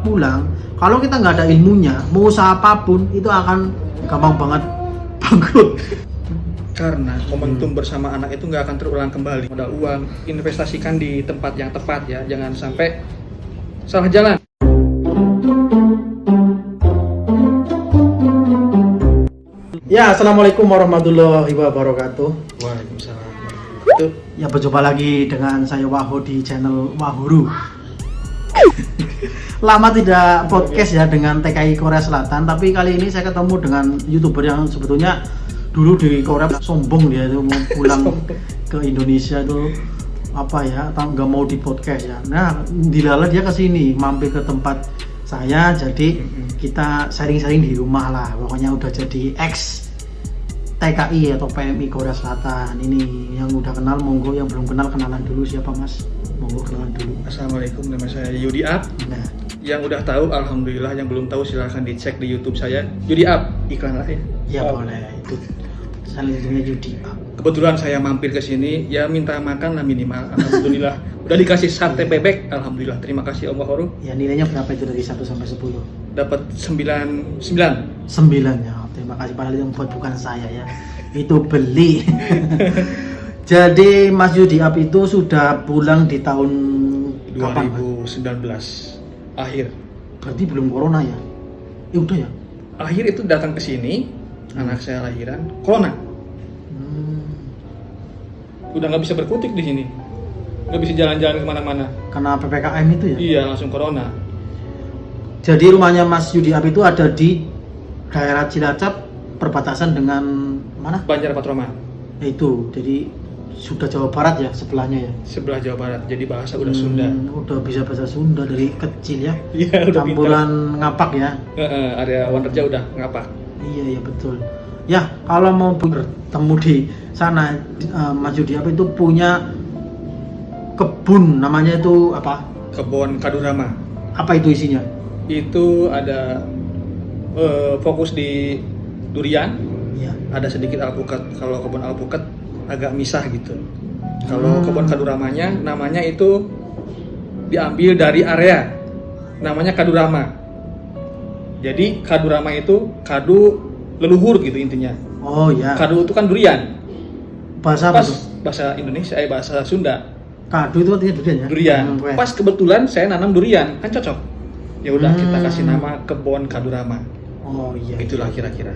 pulang, kalau kita nggak ada ilmunya, mau usaha apapun itu akan gampang banget bangkrut. Karena momentum bersama anak itu nggak akan terulang kembali. Modal uang, investasikan di tempat yang tepat ya, jangan sampai salah jalan. Ya, assalamualaikum warahmatullahi wabarakatuh. Waalaikumsalam. Ya, berjumpa lagi dengan saya Wahyu di channel Wahuru. Lama tidak podcast ya dengan TKI Korea Selatan, tapi kali ini saya ketemu dengan YouTuber yang sebetulnya dulu di Korea sombong, dia itu mau pulang ke Indonesia itu apa ya, atau nggak mau di podcast ya. Nah, dilala dia ke sini, mampir ke tempat saya, jadi kita sharing-sharing di rumah lah. Pokoknya udah jadi ex TKI atau PMI Korea Selatan. Ini yang udah kenal, monggo, yang belum kenal kenalan dulu. Siapa Mas? Monggo kenalan dulu. Assalamualaikum, nama saya Yudi Up. Nah, yang udah tahu alhamdulillah, yang belum tahu silahkan dicek di YouTube saya Yudi Up, iklan lah ya. ya boleh, itu selanjutnya Yudi Up. Kebetulan saya mampir ke sini, ya minta makan lah minimal. Alhamdulillah. Udah dikasih sate bebek, alhamdulillah. Terima kasih Allah Horu. Ya, nilainya berapa itu dari 1 sampai 10? Dapat 9. 9 ya. Terima kasih, padahal yang buat bukan saya ya. Itu beli. Jadi Mas Yudi Up itu sudah pulang di tahun kapan, Mas? 2019 akhir. Berarti belum corona ya? Udah ya? Akhir itu datang ke sini, anak saya lahiran, corona. Udah nggak bisa berkutik di sini, nggak bisa jalan-jalan kemana-mana. Karena PPKM itu ya? Iya, langsung corona. Jadi rumahnya Mas Yudi Up itu ada di daerah Cilacap, perbatasan dengan mana? Banjar Patroman. Itu, jadi sudah Jawa Barat ya sebelahnya ya? Sebelah Jawa Barat, jadi bahasa udah Sunda. Udah bisa bahasa Sunda dari kecil ya? Iya, udah campuran ngapak ya? Area Wonderja udah ngapak. Iya betul. Ya, kalau mau bertemu di sana, Mas Yudi Up itu punya kebun, namanya itu apa? Kebun Kadurama. Apa itu isinya? Itu ada fokus di durian. Iya. Ada sedikit alpukat. Kalau kebun alpukat agak misah gitu. Kalau kebun Kaduramanya, namanya itu diambil dari area, namanya Kadurama. Jadi Kadurama itu kadu leluhur gitu intinya. Oh ya. Kadu itu kan durian. Bahasa apa tuh? Bahasa Indonesia, bahasa Sunda. Kadu itu artinya durian ya? Durian. Kue. Pas kebetulan saya nanam durian, kan cocok. Ya udah kita kasih nama kebun Kadurama. Oh iya. Itulah kira-kira.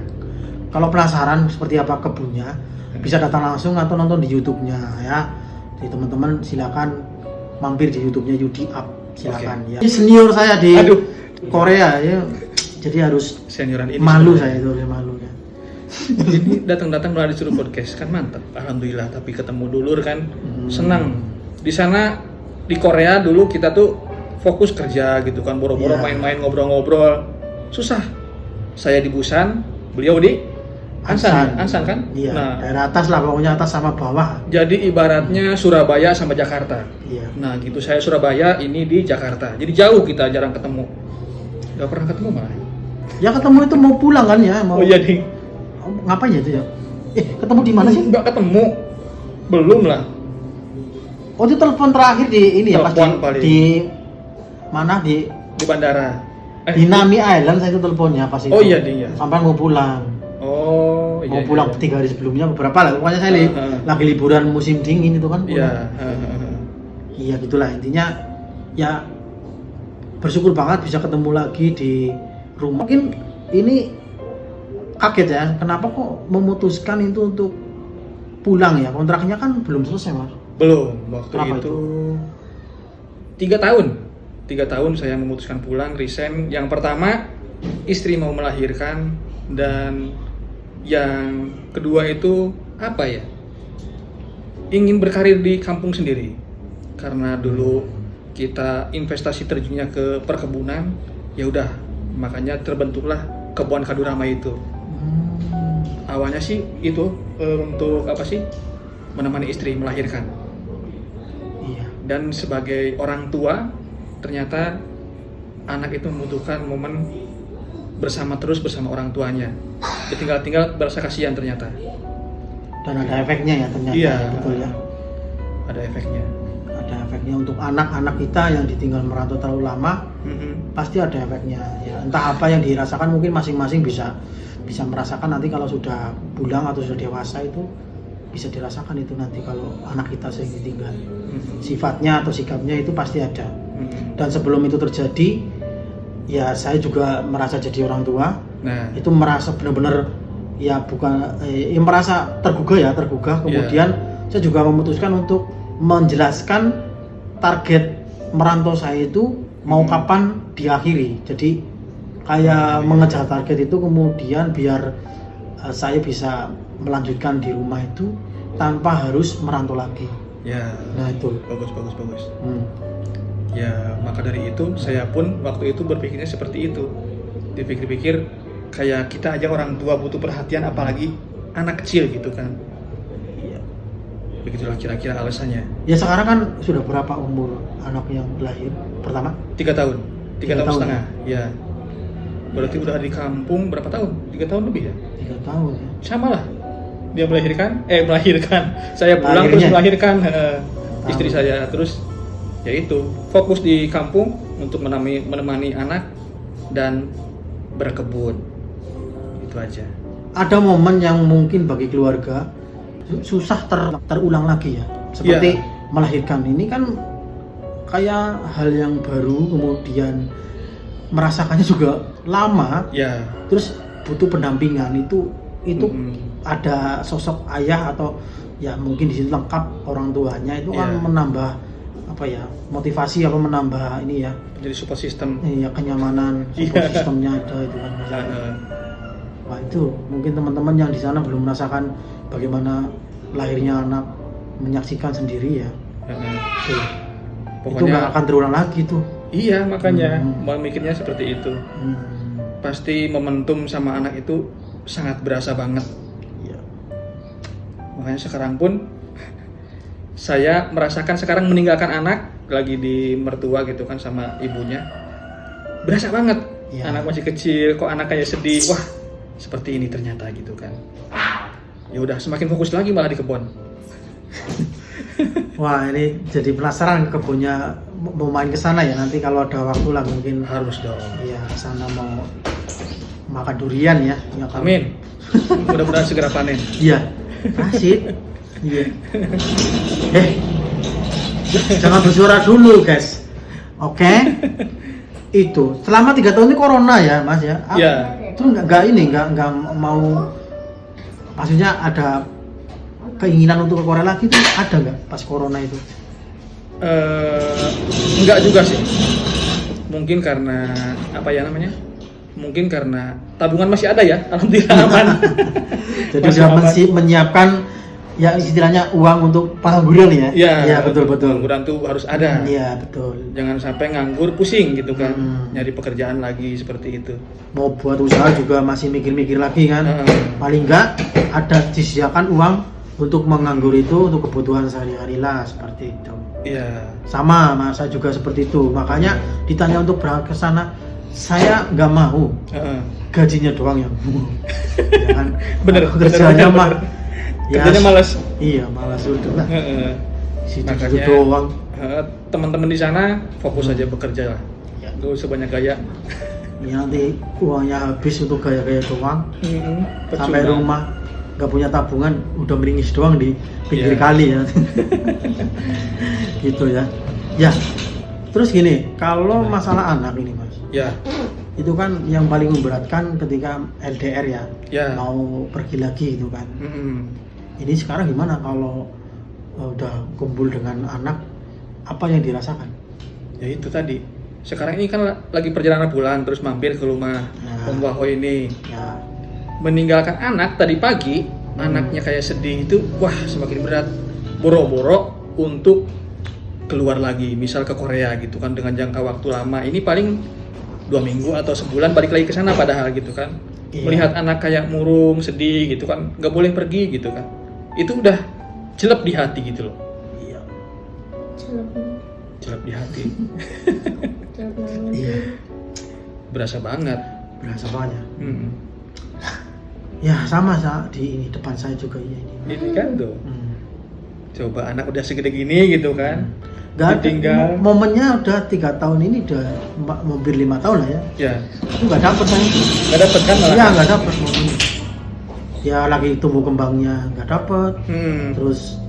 Kalau penasaran seperti apa kebunnya, bisa datang langsung atau nonton di YouTube-nya ya. Jadi teman-teman silakan mampir di YouTube-nya Yudi Up, silakan ya. Ini senior saya di Korea ya. Jadi harus Senioran ini malu saya itu, malu ya. Jadi datang-datang malah disuruh podcast, kan mantap. Alhamdulillah, tapi ketemu dulur kan senang. Di sana di Korea dulu kita tuh fokus kerja gitu kan, boro-boro main-main, ngobrol-ngobrol. Susah. Saya di Busan, beliau di Ansan kan? Iya, nah, daerah atas lah, pokoknya atas sama bawah. jadi ibaratnya Surabaya sama Jakarta. Iya. Nah gitu, saya Surabaya, ini di Jakarta. Jadi jauh, kita jarang ketemu. Gak pernah ketemu malah. Ya ketemu itu mau pulang kan ya? Mau... Oh iya ding. Ngapain ya itu ya? Ketemu di mana sih? Nggak ketemu. Belum lah. Oh, itu telepon terakhir di ini ya, pas Telepon di mana, di bandara. di Nami Island saya itu teleponnya pas itu. Oh iya ding ya. Sampai mau pulang. Oh iya. Mau pulang 3 hari sebelumnya, beberapa lah. Pokoknya saya lagi liburan musim dingin itu kan. Iya. Iya gitulah intinya. Ya bersyukur banget bisa ketemu lagi di rumah. Mungkin ini kaget ya, kenapa kok memutuskan itu untuk pulang ya? Kontraknya kan belum selesai, Mas. Belum, waktu Kenapa itu 3 tahun. 3 tahun saya memutuskan pulang, resign. Yang pertama, istri mau melahirkan, dan yang kedua itu apa ya? Ingin berkarir di kampung sendiri. Karena dulu kita investasi terjunnya ke perkebunan, ya udah, makanya terbentuklah kebun Kadurama itu. Awalnya sih itu untuk apa sih? Menemani istri melahirkan. Iya. Dan sebagai orang tua, ternyata anak itu membutuhkan momen bersama orang tuanya. Tinggal berasa kasihan ternyata. Dan ada efeknya ya ternyata. Iya, betul ya. Ada efeknya. Ada efeknya untuk anak-anak kita yang ditinggal merantau terlalu lama. pasti ada efeknya ya. Entah apa yang dirasakan, mungkin masing-masing bisa merasakan nanti kalau sudah pulang atau sudah dewasa, itu bisa dirasakan itu nanti kalau anak kita sering ditinggal. Sifatnya atau sikapnya itu pasti ada. Dan sebelum itu terjadi, ya saya juga merasa jadi orang tua. Nah, itu merasa benar-benar ya bukan merasa tergugah. Kemudian saya juga memutuskan untuk menjelaskan target merantau saya itu mau kapan diakhiri. Jadi kayak mengejar target itu, kemudian biar saya bisa melanjutkan di rumah itu tanpa harus merantau lagi. Ya. Nah itu. Bagus. Ya, maka dari itu saya pun waktu itu berpikirnya seperti itu. Dipikir-pikir kayak kita aja orang tua butuh perhatian, apalagi anak kecil gitu kan. Iya. Begitulah kira-kira alasannya. Ya sekarang kan sudah berapa umur anak yang lahir pertama? 3 tahun. 3 tahun setengah. Ya. Berarti udah di kampung berapa tahun? 3 tahun lebih ya? 3 tahun ya. Sama lah. Dia melahirkan. Saya pulang terus melahirkan istri saya. Terus ya itu, fokus di kampung untuk menemani anak dan berkebun. Itu aja. Ada momen yang mungkin bagi keluarga susah terulang lagi ya. Seperti melahirkan ini kan kayak hal yang baru, kemudian merasakannya juga lama. Ya. Terus butuh pendampingan, itu ada sosok ayah atau ya mungkin di situ lengkap orang tuanya, itu kan menambah apa ya, motivasi apa, menambah ini ya, jadi support system. Iya, kenyamanan support sistemnya ada itu kan. Wah, itu mungkin teman-teman yang di sana belum merasakan bagaimana lahirnya anak, menyaksikan sendiri ya. Pokoknya itu nggak akan terulang lagi tuh. Iya, makanya mikirnya seperti itu. Pasti momentum sama anak itu sangat berasa banget. Iya. Makanya sekarang pun saya merasakan sekarang meninggalkan anak lagi di mertua gitu kan sama ibunya, berasa banget. Anak masih kecil kok anak kayak sedih, wah seperti ini ternyata gitu kan. Ya udah semakin fokus lagi malah di kebun. Wah, ini jadi penasaran ke kebunnya, mau main ke sana ya nanti kalau ada waktu lah mungkin. Harus dong. Iya, ke sana mau makan durian ya. Amin. Mudah-mudahan segera panen. Iya. Asik. Iya. Jangan bersuara dulu guys. Oke. Itu selama 3 tahun ini corona ya Mas ya. Iya. Itu nggak mau, maksudnya ada keinginan untuk ke Korea lagi tuh ada nggak pas corona itu? Enggak juga sih. Mungkin karena apa ya namanya? Mungkin karena tabungan masih ada ya, alhamdulillah aman. Jadi sudah menyiapkan ya istilahnya uang untuk pengangguran ya. Iya, betul. Pengangguran tuh harus ada. Iya, betul. Jangan sampai nganggur pusing gitu kan. Nyari pekerjaan lagi seperti itu. Mau buat usaha juga masih mikir-mikir lagi kan. Paling enggak ada disediakan uang untuk menganggur itu untuk kebutuhan sehari-hari lah, seperti itu. Iya. Sama, Mas, saya juga seperti itu. Makanya ditanya untuk berangkat ke sana, saya nggak mau. Gajinya doang yang ya kan. Bener. Kerjanya mah. Kerjanya malas. Iya, malas udah lah. Makanya doang. Teman-teman di sana fokus aja bekerja lah. Gak usah banyak gaya. Ya, nanti uangnya habis untuk gaya-gaya doang. Sampai rumah nggak punya tabungan, udah meringis doang di pinggir kali ya. Gitu ya. Ya. Terus gini, kalau masalah anak ini Mas. Ya. Itu kan yang paling memberatkan ketika LDR ya. Mau pergi lagi itu kan. Ini sekarang gimana kalau udah kumpul dengan anak, apa yang dirasakan? Ya itu tadi. Sekarang ini kan lagi perjalanan pulang, terus mampir ke rumah Om Wahho ini. Ya. Meninggalkan anak tadi pagi, anaknya kayak sedih itu, wah semakin berat. Boro-boro untuk keluar lagi, misal ke Korea gitu kan, dengan jangka waktu lama. Ini paling 2 minggu atau sebulan balik lagi ke sana padahal gitu kan. Melihat anak kayak murung, sedih gitu kan, nggak boleh pergi gitu kan. Itu udah jelek di hati gitu loh. Iya. Jelek di hati. Iya. Berasa banget. Ya sama di ini depan saya juga ya ini. Ini kan tuh. Coba anak udah segede gini gitu kan. Nggak ada. Ditinggal. Momennya udah 3 tahun ini udah hampir 5 tahun lah ya. Ya, Itu nggak dapet saya. nggak dapet kan malah? Iya nggak dapet momennya. Ya lagi tumbuh kembangnya nggak dapet. Terus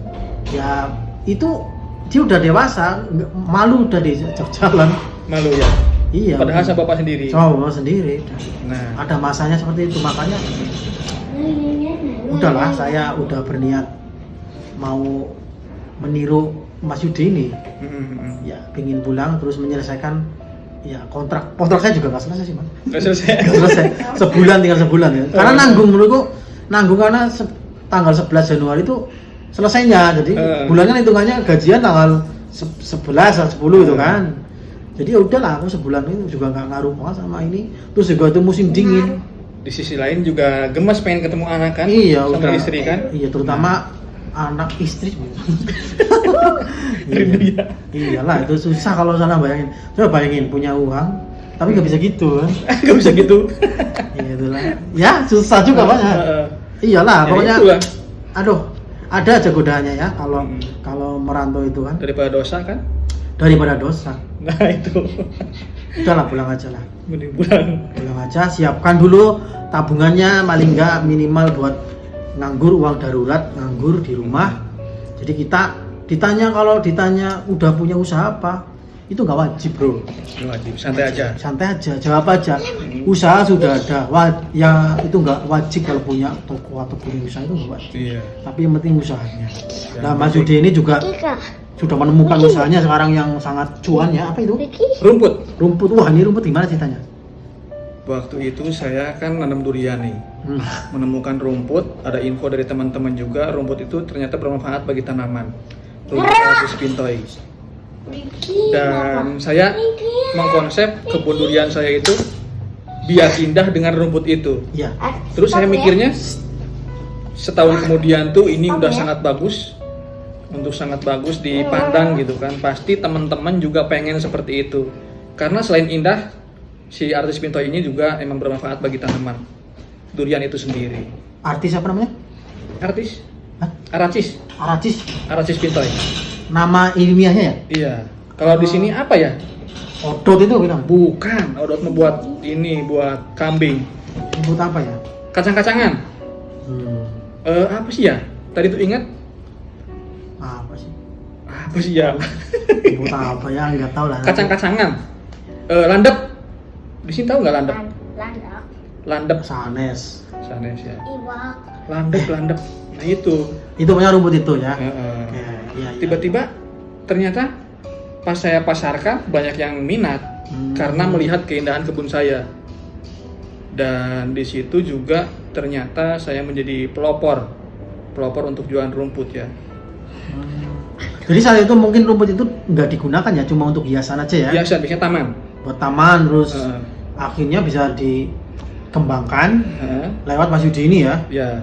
ya itu dia udah dewasa, malu udah diajak jalan. Malu ya? Iya. Padahal sama bapak sendiri. Sama sendiri. Nah, Ada masanya seperti itu, makanya udahlah saya udah berniat mau meniru Mas Yudi ini. Ya pengen pulang terus menyelesaikan ya kontrak saya juga nggak selesai sih Mas. nggak selesai. Nggak selesai, tinggal sebulan ya. Karena nanggung menurutku karena tanggal 11 Januari itu selesainya, jadi bulannya hitungannya gajian tanggal 11 atau 10 itu kan. Jadi ya udahlah, aku sebulan itu juga nggak ngaruh banget sama ini. Terus juga itu musim dingin. Di sisi lain juga gemes pengen ketemu anak kan? Iya, sama udah. istri kan? Iya, terutama anak istri. Rindu ya. Iyalah, itu susah kalau sana bayangin. Coba bayangin punya uang, tapi nggak bisa gitu kan? Nggak bisa gitu. Iya itulah. Ya susah juga banyak. Iyalah, Ya, pokoknya. itulah. Aduh, ada aja godaannya ya kalau merantau itu kan. Daripada dosa kan? Daripada dosa. Nah itu. Udahlah pulang aja lah. Mending pulang. Pulang aja, siapkan dulu tabungannya paling enggak minimal buat nganggur, uang darurat, nganggur di rumah. Jadi kita kalau ditanya udah punya usaha apa, itu nggak wajib bro. Nggak wajib, santai aja. Santai aja, jawab aja. Usaha sudah ada, ya itu nggak wajib kalau punya toko atau punya usaha itu nggak wajib. Iya. Tapi yang penting usahanya. Nah Mas Yudi ini juga sudah menemukan usahanya sekarang yang sangat cuan ya. Apa itu? Rumput. Wah ini rumput gimana ceritanya? Waktu itu saya kan nanam durian nih. Menemukan rumput, ada info dari teman-teman juga, rumput itu ternyata bermanfaat bagi tanaman. Rumput Artis Pintoy. Dan saya mengkonsep kebun durian saya itu biar indah dengan rumput itu. Iya. Terus saya mikirnya setahun kemudian tuh ini udah sangat bagus. Untuk sangat bagus dipandang gitu kan. Pasti teman-teman juga pengen seperti itu. Karena selain indah, si Artis Pintoy ini juga emang bermanfaat bagi tanaman. Durian itu sendiri. Artis apa namanya? Artis? Hah? Aracis Pintoy. Nama ilmiahnya ya? Iya. Kalau di sini apa ya? Odot itu bilang. Bukan, odot membuat ini buat kambing. Rumput apa ya? Kacang-kacangan. Apa sih ya? Tadi tuh ingat? Apa sih ya? Rumput apa ya? Nggak tahu lah. Kacang-kacangan. Landep. Di sini tahu nggak landep? Landep. Sanes ya. Iwak. Landep. Nah itu. Itu punya rumput itu ya. Ya. Tiba-tiba ternyata pas saya pasarkan banyak yang minat karena melihat keindahan kebun saya. Dan di situ juga ternyata saya menjadi pelopor untuk jualan rumput ya. Jadi saat itu mungkin rumput itu nggak digunakan ya, cuma untuk hiasan aja ya? Biasa, biasanya taman. Buat taman, terus akhirnya bisa dikembangkan lewat Mas Yudi ini ya? Ya.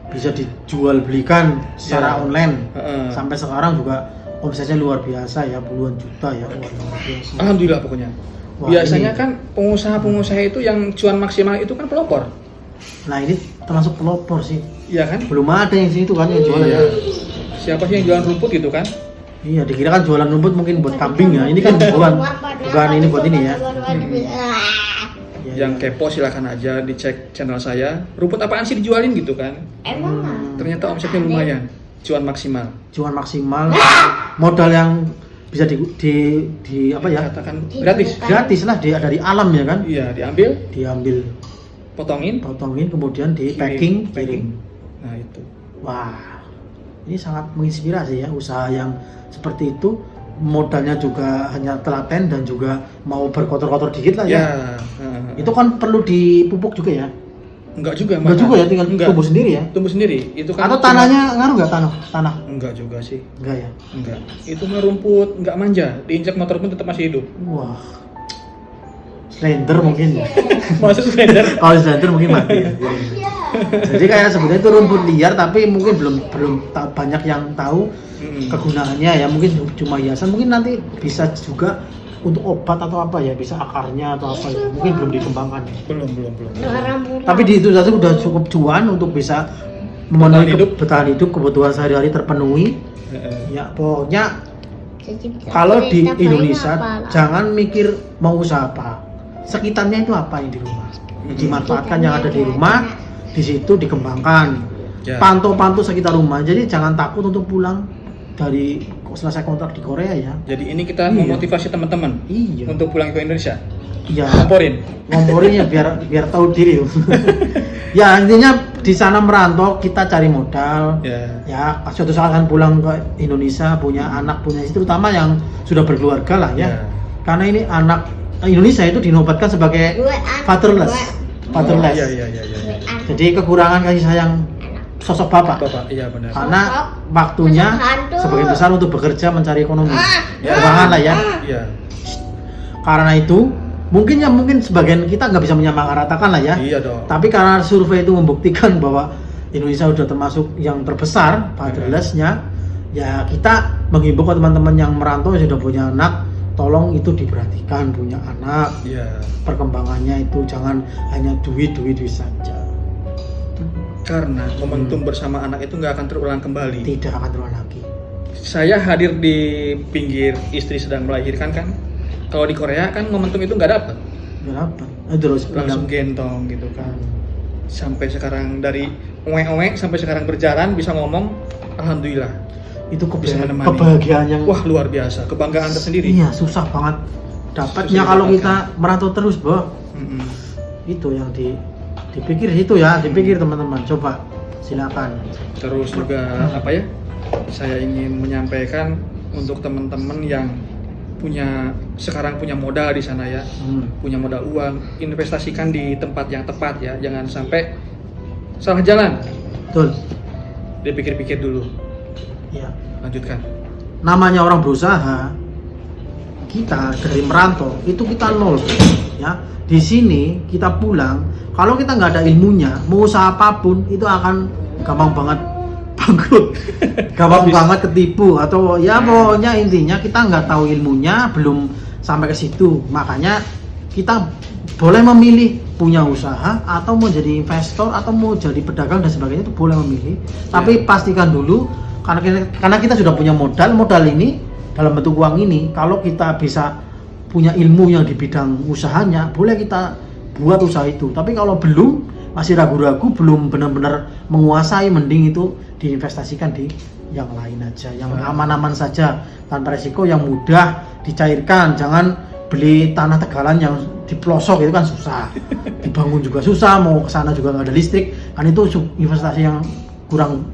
Bisa dijual belikan secara online. Sampai sekarang juga omsetnya luar biasa ya, puluhan juta ya. Luar biasa. Alhamdulillah pokoknya. Wah, biasanya ini. kan pengusaha-pengusaha itu yang cuan maksimal itu kan pelopor. Nah ini termasuk pelopor sih. Iya kan? Belum ada yang situ kan yang jualan ya. Siapa sih yang jualan rumput gitu kan? Iya, dikira kan jualan rumput mungkin buat kambing ya. Ini kan bukan ini buat ini ya. Yang kepo silakan aja dicek channel saya. Rumput apaan sih dijualin gitu kan? Emang Ternyata omsetnya lumayan. Cuan maksimal. Cuan maksimal. Modal yang bisa di apa ya? Katakan gratis. Gratis lah dari alam ya kan? Iya, diambil, Diambil, potongin, kemudian di packing, kirim. Nah, itu. Wah, ini sangat menginspirasi ya, usaha yang seperti itu. Modalnya juga hanya telaten dan juga mau berkotor-kotor dikit lah ya. Itu kan perlu dipupuk juga ya? Enggak juga, Enggak juga ya, tinggal tumbuh sendiri ya? Tumbuh sendiri. Itu kan Atau tanahnya ngaruh nggak tanah? Enggak juga sih. Enggak ya? Enggak. Itu mah rumput, enggak manja. Diinjak motor pun tetap masih hidup. Wah, slender mungkin. Maksud slender? Kalau slender mungkin mati. Ya. Jadi kayak sebenarnya itu rumput liar tapi mungkin belum banyak yang tahu kegunaannya ya. Mungkin cuma hiasan, mungkin nanti bisa juga untuk obat atau apa ya, bisa akarnya atau apa ya. Mungkin belum dikembangkan. Belum. Tapi di itu saja udah cukup cuan untuk bisa memenuhi bertahan hidup, kebutuhan sehari-hari terpenuhi. Ya pokoknya kalau di Indonesia jangan mikir mau usaha apa, sekitarnya itu apa yang di rumah dimanfaatkan yang ada di rumah, di situ dikembangkan, pantau sekitar rumah. Jadi jangan takut untuk pulang dari selesai kontrak di Korea ya. Jadi ini kita memotivasi teman-teman untuk pulang ke Indonesia. Iya. Ngomporin ya biar tahu diri. Ya intinya di sana merantau kita cari modal. Ya suatu saat kan pulang ke Indonesia punya anak punya istri, terutama yang sudah berkeluarga lah ya. Karena ini anak Indonesia itu dinobatkan sebagai fatherless. Iya. Jadi kekurangan kasih sayang sosok bapak. Iya benar. Karena waktunya sebagian besar untuk bekerja mencari ekonomi. Keuangan lah ya. Iya. Karena itu mungkin sebagian kita nggak bisa menyamaratakan lah ya. Iya dong. Tapi karena survei itu membuktikan bahwa Indonesia sudah termasuk yang terbesar fatherless-nya, ya kita menghimbau ke teman-teman yang merantau yang sudah punya anak, tolong itu diperhatikan punya anak. Perkembangannya itu jangan hanya duit saja. Karena momentum bersama anak itu nggak akan terulang kembali. Tidak akan terulang lagi. Saya hadir di pinggir istri sedang melahirkan kan. Kalau di Korea kan momentum itu nggak dapat. Terus langsung gentong gitu kan. Sampai sekarang dari owe sampai sekarang berjalan bisa ngomong, alhamdulillah. Itu kebahagiaan yang wah luar biasa, kebanggaan tersendiri. Iya, susah banget dapatnya kalau kita merantau terus, Bo. Itu yang dipikir itu ya, dipikir teman-teman. Coba silakan. Terus juga apa ya? Saya ingin menyampaikan untuk teman-teman yang sekarang punya modal di sana ya, punya modal uang, investasikan di tempat yang tepat ya, jangan sampai salah jalan. Betul. Dipikir-pikir dulu. Ya. Lanjutkan. Namanya orang berusaha, kita dari merantau itu kita nol, ya. Di sini kita pulang, kalau kita nggak ada ilmunya, mau usaha apapun itu akan gampang banget bangkrut, gampang banget ketipu atau ya pokoknya intinya kita nggak tahu ilmunya, belum sampai ke situ. Makanya kita boleh memilih punya usaha atau mau jadi investor atau mau jadi pedagang dan sebagainya, itu boleh memilih. Tapi pastikan dulu karena kita sudah punya modal ini dalam bentuk uang ini, kalau kita bisa punya ilmu yang di bidang usahanya, boleh kita buat usaha itu. Tapi kalau belum, masih ragu-ragu, belum benar-benar menguasai, mending itu diinvestasikan di yang lain aja, yang aman-aman saja, tanpa resiko, yang mudah dicairkan. Jangan beli tanah tegalan yang di pelosok, itu kan susah, dibangun juga susah, mau kesana juga nggak ada listrik, kan itu investasi yang kurang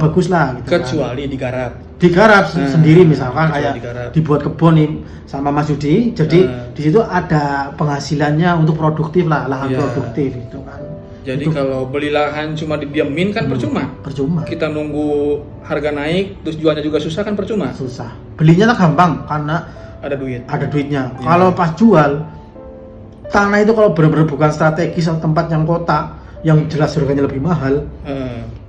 bagus lah gitu. Kecuali kan. digarap sendiri, misalkan kayak dibuat kebun nih sama Mas Yudi, jadi di situ ada penghasilannya untuk produktif lah, lahan produktif itu kan. Jadi itu, kalau beli lahan cuma didiamin kan percuma. Kita nunggu harga naik terus jualnya juga susah kan percuma. Susah. Belinya tak gampang karena ada duitnya. Kalau pas jual tanah itu kalau benar-benar bukan strategis atau tempat yang kota yang jelas harganya lebih mahal,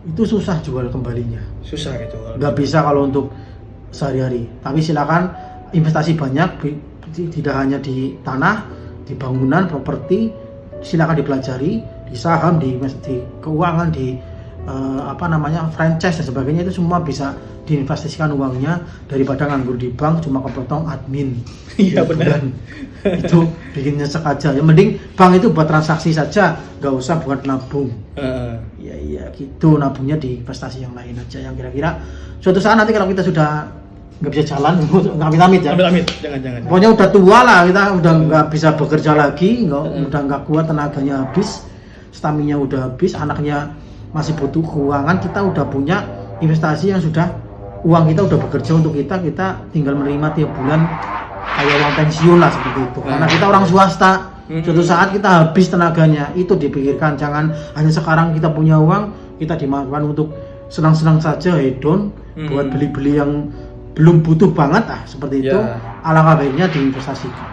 itu susah jual kembalinya. Susah gitu. Nggak bisa kalau untuk sehari-hari. Tapi silakan investasi banyak, tidak hanya di tanah, di bangunan, properti, silakan dipelajari, di saham, di keuangan, di franchise dan sebagainya, itu semua bisa diinvestasikan uangnya daripada nganggur di bank cuma kepotong admin. Iya benar. Itu bikin nyesek aja. Yang mending bank itu buat transaksi saja, nggak usah buat nabung. Iya gitu, nabungnya di investasi yang lain aja, yang kira-kira suatu saat nanti kalau kita sudah nggak bisa jalan, amit-amit ya. Amit-amit, jangan. Pokoknya udah tua lah, kita udah nggak bisa bekerja lagi, udah nggak kuat, tenaganya habis, stamina udah habis, anaknya masih butuh keuangan, kita udah punya investasi yang sudah, uang kita udah bekerja untuk kita tinggal menerima tiap bulan kayak uang pensiun lah seperti itu. Karena kita orang swasta, suatu saat kita habis tenaganya, itu dipikirkan. Jangan hanya sekarang kita punya uang, kita dimanfaatkan untuk senang-senang saja, hedon, buat beli-beli yang belum butuh banget seperti itu. Alangkah baiknya diinvestasikan.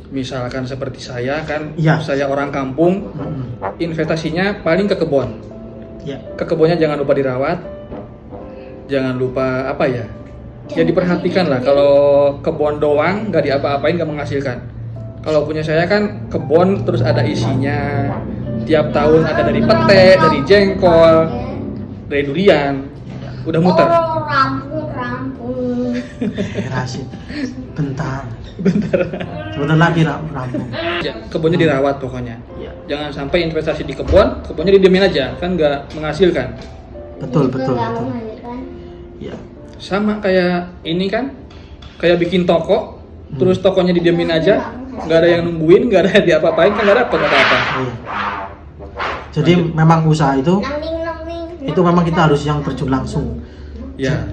Misalkan seperti saya kan, saya orang kampung, investasinya paling ke kebun. Ke kebunnya jangan lupa dirawat, jangan lupa ya diperhatikan lah. Kalau kebun doang nggak diapa-apain, nggak menghasilkan. Kalau punya saya kan kebun terus ada isinya, tiap tahun ada dari pete, dari jengkol, dari durian, udah muter. Rampung. Rasid, bentar Bentar. sebentar lagi rampung. Ya, kebunnya dirawat pokoknya. Iya. Jangan sampai investasi di kebunnya didiemin aja, kan nggak menghasilkan. Betul Juga betul nggak betul. menghasilkan. Iya. Sama kayak ini kan, kayak bikin toko, terus tokonya didiemin aja, nggak ada yang nungguin, nggak ada yang diapa-apain, kan nggak dapet apa-apa. Iya. Jadi memang usaha itu Nang-ning. memang kita harus yang terjun langsung. Ya,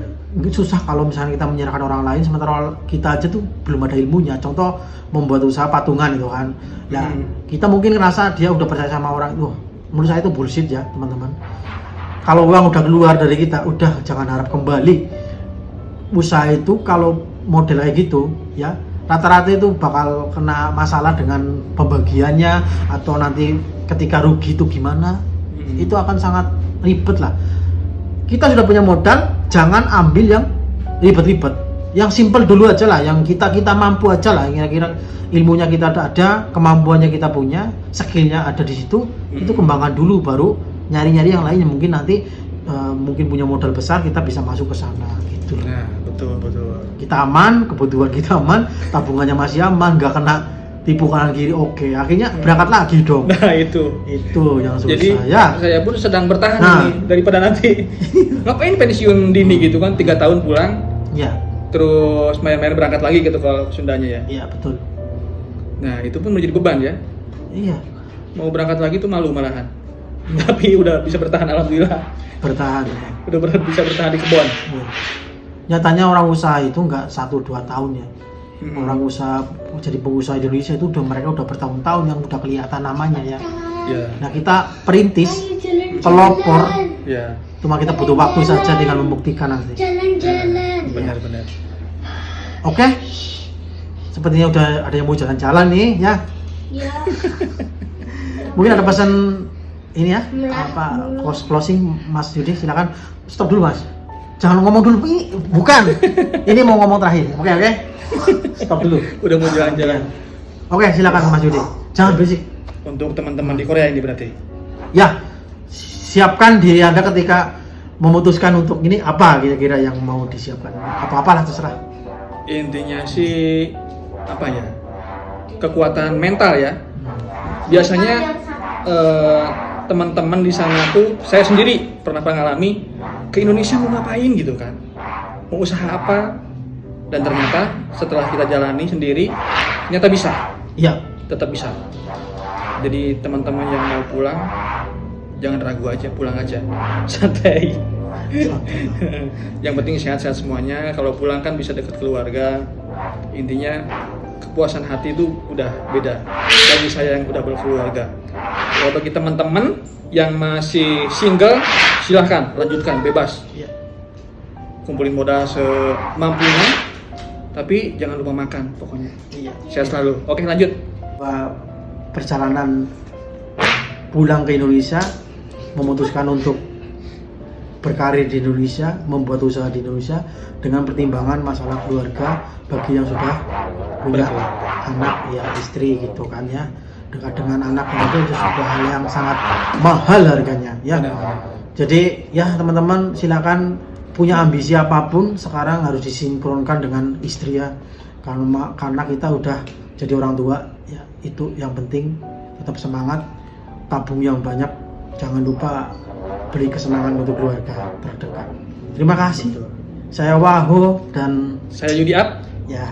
Susah kalau misalnya kita menyerahkan orang lain sementara kita aja tuh belum ada ilmunya. Contoh membuat usaha patungan itu kan. Ya, kita mungkin ngerasa dia udah percaya sama orang itu. Menurut saya itu bullshit ya, teman-teman. Kalau uang udah keluar dari kita, udah jangan harap kembali. Usaha itu kalau model kayak gitu, ya rata-rata itu bakal kena masalah dengan pembagiannya atau nanti ketika rugi itu gimana. Itu akan sangat ribet lah. Kita sudah punya modal, jangan ambil yang ribet-ribet. Yang simple dulu aja lah, yang kita mampu aja lah. Kira-kira ilmunya kita ada, kemampuannya kita punya, skillnya ada di situ. Itu kembangkan dulu, baru nyari-nyari yang lain yang mungkin nanti mungkin punya modal besar, kita bisa masuk ke sana gitu. nah betul. Kita aman, kebutuhan kita aman, tabungannya masih aman, nggak kena tipu kanan kiri, oke. Akhirnya berangkat lagi dong. Nah itu Yang susah. jadi Ya. saya pun sedang bertahan Nah. ini daripada nanti ngapain pensiun dini gitu kan, 3 tahun pulang Ya, terus main-main berangkat lagi gitu kalau Sundanya ya. iya betul. Nah itu pun menjadi beban ya, Iya, mau berangkat lagi tuh malu malahan. Tapi udah bisa bertahan, alhamdulillah. bertahan. Ya. Udah bisa bertahan di kebun. Iya. Nyatanya orang usaha itu nggak 1-2 tahun ya. Orang usaha jadi pengusaha Indonesia itu mereka udah bertahun-tahun yang udah kelihatan namanya ya. Ya, Nah kita perintis, Ayo jalan-jalan. pelopor, ya, cuma kita butuh waktu saja dengan membuktikan nanti. Jalan-jalan. benar-benar. Oke, sepertinya udah ada yang mau jalan-jalan nih ya. Ya. Mungkin ada pesan ini ya, apa closing Mas Yudi, silakan. Stop dulu Mas, jangan ngomong dulu, ini bukan, ini mau ngomong terakhir. Oke, stop dulu. Udah mau jalan-jalan. Oke, silakan Mas Yudi, jangan berisik. Untuk teman-teman di Korea ini berarti. Ya, siapkan diri Anda ketika memutuskan untuk ini, apa kira-kira yang mau disiapkan. Apa-apalah terserah. Intinya sih apa ya? Kekuatan mental ya. Biasanya teman-teman di sana tuh, saya sendiri pernah mengalami ke Indonesia mau ngapain gitu kan, mau usaha apa, dan ternyata setelah kita jalani sendiri ternyata bisa, Iya, tetap bisa. Jadi teman-teman yang mau pulang jangan ragu aja, pulang aja, santai. Yang penting sehat-sehat semuanya. Kalau pulang kan bisa dekat keluarga. Intinya kepuasan hati itu udah beda bagi saya yang udah berkeluarga. Kalau bagi teman-teman yang masih single, silahkan lanjutkan, bebas. Iya. Kumpulin modal semampunya, tapi jangan lupa makan pokoknya. Iya. Sehat selalu. Oke, lanjut. Perjalanan pulang ke Indonesia, memutuskan untuk berkarir di Indonesia, membuat usaha di Indonesia dengan pertimbangan masalah keluarga bagi yang sudah punya anak ya, istri gitu kan ya. Dekat dengan anak itu sudah hal yang sangat mahal harganya ya. Jadi ya teman-teman, silakan punya ambisi apapun sekarang harus disinkronkan dengan istri ya. Karena kita udah jadi orang tua ya, itu yang penting. Tetap semangat, tabung yang banyak, jangan lupa beri kesenangan untuk keluarga terdekat. Terima kasih. Saya Waho dan Saya Yudi Up ya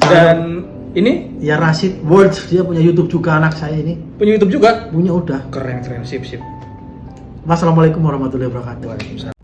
dan ini ya Rasid World, dia punya YouTube juga, anak saya ini punya YouTube juga. punya udah. Keren, sip. Wassalamualaikum warahmatullahi wabarakatuh. Waalaikumsalam.